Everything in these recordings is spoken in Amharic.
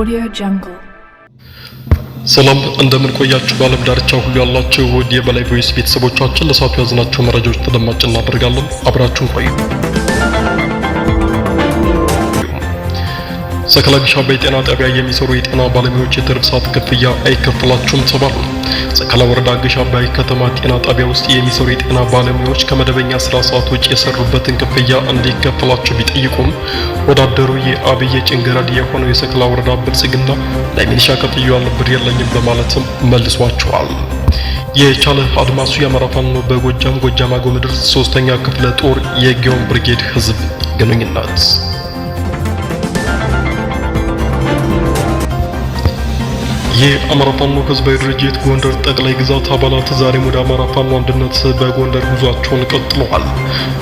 Audio Jungle. ሰላም እንደምን ቆያችሁ? በዓለም ዳርቻ ሁሉ ያላችሁ ውድ የበላይ ቮይስ ቤተሰቦቻችን ለሰዓቱ ያዝናቸው መረጃዎች ተደማጭ እናደርጋለን። አብራችሁን ቆዩ። ሰከላ ግሽ አባይ ጤና ጣቢያ የሚሰሩ የጤና ባለሙያዎች የትርፍ ሰዓት ክፍያ አይከፈላቸውም ተባሉ። ሰከላ ወረዳ ግሽ አባይ ከተማ ጤና ጣቢያ ውስጥ የሚሰሩ የጤና ባለሙያዎች ከመደበኛ ስራ ሰዓት ውጭ የሰሩበትን ክፍያ እንዲከፈላቸው ቢጠይቁም ወዳደሩ የአብይ ጭንገረድ የሆነው የሰከላ ወረዳ ብልጽግና ለሚሊሻ ከፍያለሁ ብር የለኝም በማለትም መልሷቸዋል። የቻለ አድማሱ የአማራ ፋኖ በጎጃም አገው ምድር 3ኛ ክፍለ ጦር የጊዮን ብርጌድ ህዝብ ግንኙነት የአማራ ፋኖ ህዝባዊ ድርጅት ጎንደር ጠቅላይ ግዛት አባላት ዛሬም ወደ አማራ ፋኖ አንድነት በጎንደር ጉዟቸውን ቀጥለዋል።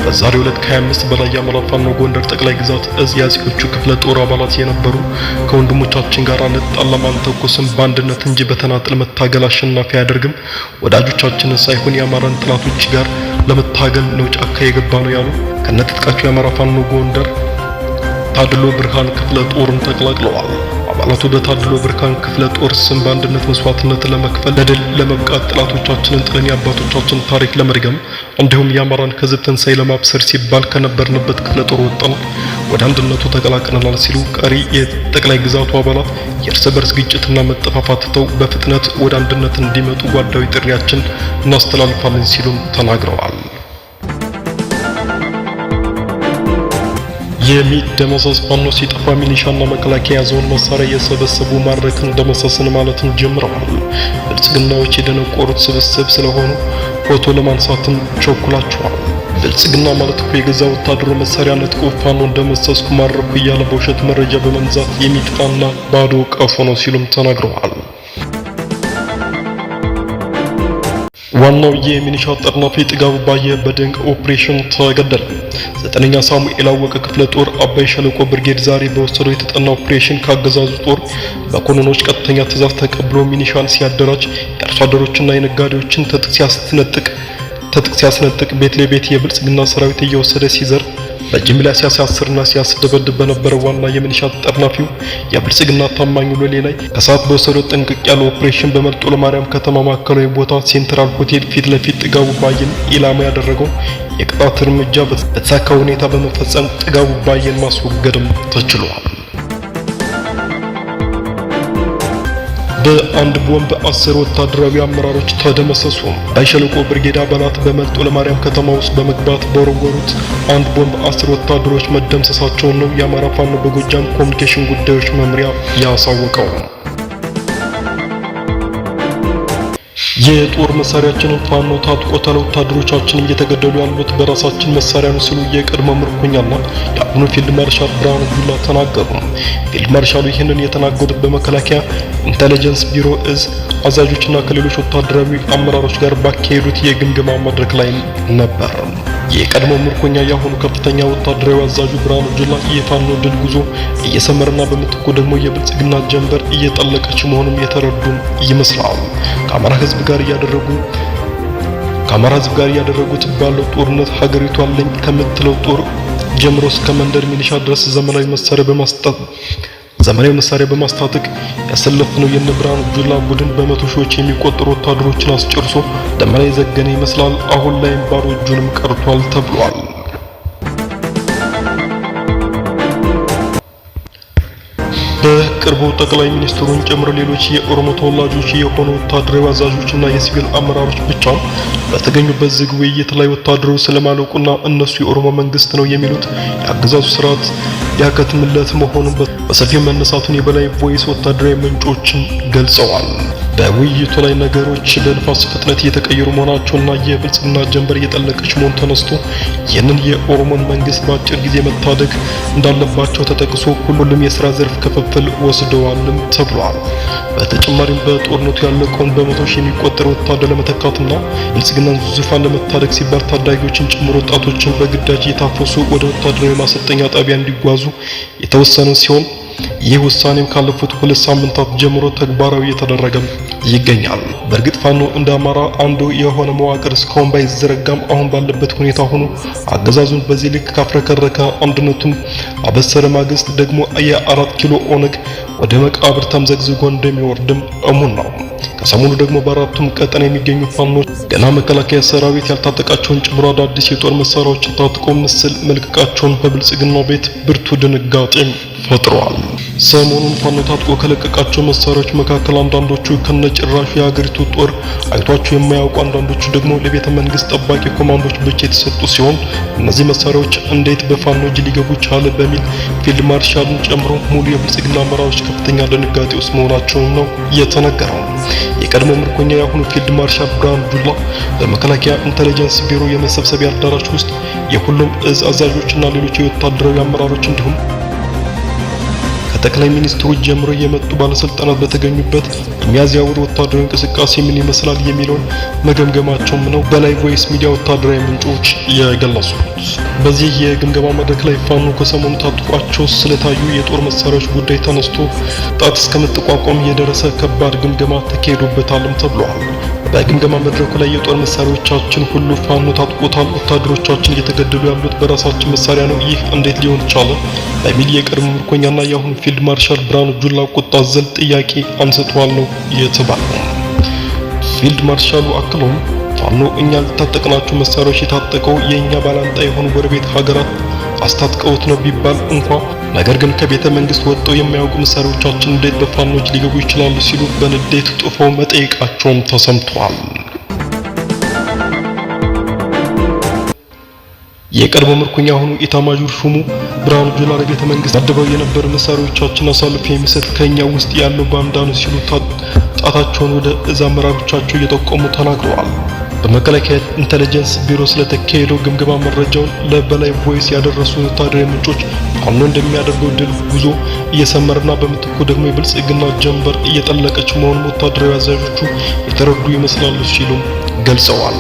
በዛሬው ዕለት ከ25 በላይ የአማራ ፋኖ ጎንደር ጠቅላይ ግዛት እዝ የአጼዎቹ ክፍለ ጦር አባላት የነበሩ ከወንድሞቻችን ጋር አንጣላም አንተኩስም በአንድነት እንጂ በተናጥል መታገል አሸናፊ አያደርግም፣ ወዳጆቻችንን ሳይሆን የአማራን ጥላቶች ጋር ለመታገል ነው ጫካ የገባ ነው ያሉ ከነትጥቃቸው የአማራ ፋኖ ጎንደር ታድሎ ብርሃን ክፍለ ጦርን ተቀላቅለዋል። አባላቱ በታድሎ ብርሃን ክፍለ ጦር ስም በአንድነት መስዋዕትነት ለመክፈል ለድል ለመብቃት ጥላቶቻችንን ጥለን የአባቶቻችን ታሪክ ለመድገም እንዲሁም የአማራን ህዝብ ትንሣኤ ለማብሰር ሲባል ከነበርንበት ክፍለ ጦር ወጣን ወደ አንድነቱ ተቀላቅለናል ሲሉ ቀሪ የጠቅላይ ግዛቱ አባላት የእርስ በርስ ግጭትና መጠፋፋት ትተው በፍጥነት ወደ አንድነት እንዲመጡ ጓዳዊ ጥሪያችን እናስተላልፋለን ሲሉም ተናግረዋል። የሚደመሰስ ፋኖ ሲጠፋ ሚሊሻና መከላከያ ያዘውን መሳሪያ የሰበሰቡ ማድረክን ደመሰስን ማለትም ጀምረዋል። ብልጽግናዎች የደነቆሩት ስብስብ ስለሆኑ ፎቶ ለማንሳትም ቸኩላቸዋል። ብልጽግና ማለት እኮ የገዛ ወታደሩ መሳሪያ ነጥቆ ፋኖ እንደመሰስኩ ማድረኩ እያለ በውሸት መረጃ በመንዛት የሚጥፋና ባዶ ቀፎ ነው ሲሉም ተናግረዋል። ዋናው የሚኒሻ ጠርናፊ ጥጋቡ ባየ በድንቅ ኦፕሬሽን ተገደለ። 9ኛ ሳሙኤል አወቀ ክፍለ ጦር አባይ ሸለቆ ብርጌድ ዛሬ በወሰደው የተጠና ኦፕሬሽን ካገዛዙ ጦር በኮሎኖች ቀጥተኛ ትዕዛዝ ተቀብሎ ሚኒሻን ሲያደራጅ የአርሶ አደሮችና የነጋዴዎችን ትጥቅ ሲያስነጥቅ ቤት ለቤት የብልጽግና ሰራዊት እየወሰደ ሲዘር በጅምላ ሲያሳስርና ሲያስደበድብ በነበረው ዋና የሚኒሻ ጠርናፊው የብልጽግና ታማኙ ሎሌ ላይ ከሰዓት በወሰደው ጥንቅቅ ያለ ኦፕሬሽን በመርጦ ለማርያም ከተማ ማዕከላዊ ቦታ ሴንትራል ሆቴል ፊት ለፊት ጥጋቡ ባየን ኢላማ ያደረገው የቅጣት እርምጃ በተሳካ ሁኔታ በመፈጸም ጥጋቡ ባየን ማስወገድም ተችሏል። በአንድ ቦምብ 10 ወታደራዊ አመራሮች ተደመሰሱ። ባይሸለቆ ብርጌድ አባላት በመርጦ ለማርያም ከተማ ውስጥ በመግባት በወረወሩት አንድ ቦምብ 10 ወታደሮች መደምሰሳቸውን ነው የአማራ ፋኖ በጎጃም ኮሚኒኬሽን ጉዳዮች መምሪያ ያሳወቀው። የጦር መሳሪያችንን ፋኖ ታጥቆ ወታደሮቻችን እየተገደሉ ያሉት በራሳችን መሳሪያ ነው ሲሉ የቀድሞ ምርኮኛና የአሁኑ ፊልድ ማርሻል ብርሃኑ ጁላ ተናገሩ። ፊልድ ማርሻሉ ይህንን የተናገሩት በመከላከያ ኢንተለጀንስ ቢሮ እዝ አዛዦችና ከሌሎች ወታደራዊ አመራሮች ጋር ባካሄዱት የግምገማ መድረክ ላይ ነበር። የቀድሞ ምርኮኛ የአሁኑ ከፍተኛ ወታደራዊ አዛዡ ብርሃኑ ጁላ የፋኖ ድል ጉዞ እየሰመረና በምትኩ ደግሞ የብልጽግና ጀንበር እየጠለቀች መሆኑን የተረዱም ይመስላል። ከአማራ ህዝብ ጋር ያደረጉት ባለው ጦርነት ሀገሪቱ አለኝ ከምትለው ጦር ጀምሮ እስከ መንደር ሚሊሻ ድረስ ዘመናዊ መሳሪያ በማስታጠቅ ያሰለፈነው የነ ብርሃኑ ጁላ ቡድን በመቶ ሺዎች የሚቆጠሩ ወታደሮችን አስጨርሶ ደመና የዘገነ ይመስላል። አሁን ላይም ባዶ እጁንም ቀርቷል ተብሏል። በቅርቡ ጠቅላይ ሚኒስትሩን ጨምሮ ሌሎች የኦሮሞ ተወላጆች የሆኑ ወታደራዊ አዛዦችና የሲቪል አመራሮች ብቻ በተገኙበት ዝግ ውይይት ላይ ወታደሩ ስለማለቁና እነሱ የኦሮሞ መንግስት ነው የሚሉት የአገዛዙ ስርዓት ያከትምለት መሆኑን በሰፊው መነሳቱን የበላይ ቮይስ ወታደራዊ ምንጮችን ገልጸዋል። በውይይቱ ላይ ነገሮች በንፋስ ፍጥነት እየተቀየሩ መሆናቸውና የብልጽግና ጀንበር እየጠለቀች መሆኑ ተነስቶ ይህንን የኦሮሞን መንግስት በአጭር ጊዜ መታደግ እንዳለባቸው ተጠቅሶ ሁሉም የስራ ዘርፍ ክፍፍል ወስደዋልም ተብሏል። በተጨማሪም በጦርነቱ ያለቀውን በመቶ ሺህ የሚቆጠር ወታደር ለመተካትና ብልጽግናን ዙፋን ለመታደግ ሲባል ታዳጊዎችን ጨምሮ ወጣቶችን በግዳጅ እየታፈሱ ወደ ወታደራዊ ማሰልጠኛ ጣቢያ እንዲጓዙ የተወሰነ ሲሆን ይህ ውሳኔም ካለፉት 2 ሳምንታት ጀምሮ ተግባራዊ እየተደረገ ይገኛል። በእርግጥ ፋኖ እንደ አማራ አንዱ የሆነ መዋቅር እስካሁን ባይዘረጋም አሁን ባለበት ሁኔታ ሆኖ አገዛዙን በዚህ ልክ ካፍረከረከ አንድነቱን አበሰረ ማግስት ደግሞ የ4 ኪሎ ኦነግ ወደ መቃብር ተምዘግዝጎ እንደሚወርድም እሙን ነው። ከሰሞኑ ደግሞ በአራቱም ቀጠና የሚገኙ ፋኖች ገና መከላከያ ሰራዊት ያልታጠቃቸውን ጨምሮ አዳዲስ የጦር መሳሪያዎችን ታጥቀው ምስል መልቀቃቸውን በብልጽግናው ቤት ብርቱ ድንጋጤም ፈጥሯል። ሰሞኑን ፋኖ ታጥቆ ከለቀቃቸው መሳሪያዎች መካከል አንዳንዶቹ ከነጭራሹ የሀገሪቱ ጦር አይቷቸው የማያውቁ፣ አንዳንዶቹ ደግሞ ለቤተ መንግስት ጠባቂ ኮማንዶች ብቻ የተሰጡ ሲሆን እነዚህ መሳሪያዎች እንዴት በፋኖ እጅ ሊገቡ ቻለ በሚል ፊልድ ማርሻልን ጨምሮ ሙሉ የብልጽግና አመራሮች ከፍተኛ ድንጋጤ ውስጥ መሆናቸውን ነው የተነገረው። የቀድሞ ምርኮኛ የአሁኑ ፊልድ ማርሻል ብርሃኑ ጁላ በመከላከያ ኢንተለጀንስ ቢሮ የመሰብሰቢያ አዳራሽ ውስጥ የሁሉም እዝ አዛዦችና ሌሎች የወታደራዊ አመራሮች እንዲሁም ከጠቅላይ ሚኒስትሩ ጀምሮ የመጡ ባለስልጣናት በተገኙበት የሚያዝያ ወር ወታደራዊ እንቅስቃሴ ምን ይመስላል የሚለውን መገምገማቸውም ነው በላይ ቮይስ ሚዲያ ወታደራዊ ምንጮች የገለጹት። በዚህ የግምገማ መድረክ ላይ ፋኖ ከሰሞኑ ታጥቋቸው ስለታዩ የጦር መሳሪያዎች ጉዳይ ተነስቶ ጣት እስከመጠቋቋም የደረሰ ከባድ ግምገማ ተካሂዶበታልም ተብሏል። በግምገማ መድረኩ ላይ የጦር መሳሪያዎቻችን ሁሉ ፋኖ ታጥቆታል፣ ወታደሮቻችን እየተገደሉ ያሉት በራሳችን መሳሪያ ነው፣ ይህ እንዴት ሊሆን ቻለ በሚል የቀድሞ ምርኮኛና የአሁኑ ፊልድ ማርሻል ብርሃኑ ጁላ ቁጣ አዘል ጥያቄ አንስተዋል ነው የተባለው። ፊልድ ማርሻሉ አክለውም ፋኖ እኛ ያልታጠቅናቸው መሳሪያዎች የታጠቀው የእኛ ባላንጣ የሆኑ ጎረቤት ሀገራት አስታጥቀውት ነው ቢባል እንኳ ነገር ግን ከቤተ መንግስት ወጥተው የማያውቁ መሳሪያዎቻችን እንዴት በፋኖች ሊገቡ ይችላሉ ሲሉ በንዴት ጡፈው መጠየቃቸውም ተሰምቷል። የቀድሞ ምርኮኛ ሆኑ ኢታማዦር ሹሙ ብርሃኑ ጁላ ለቤተ መንግስት አድበው የነበሩ መሳሪያዎቻችን አሳልፎ የሚሰጥ ከኛ ውስጥ ያለው ባንዳ ነው ሲሉ ጣታቸውን ወደ እዝ አመራሮቻቸው እየጠቆሙ ተናግረዋል። በመከላከያ ኢንተለጀንስ ቢሮ ስለተካሄደው ግምገማ መረጃውን ለበላይ ቮይስ ያደረሱ ወታደራዊ ምንጮች ፋኖ እንደሚያደርገው ድል ጉዞ እየሰመረና በምትኩ ደግሞ የብልጽግና ጀንበር እየጠለቀች መሆኑን ወታደራዊ አዛዦቹ የተረዱ ይመስላሉ ሲሉም ገልጸዋል።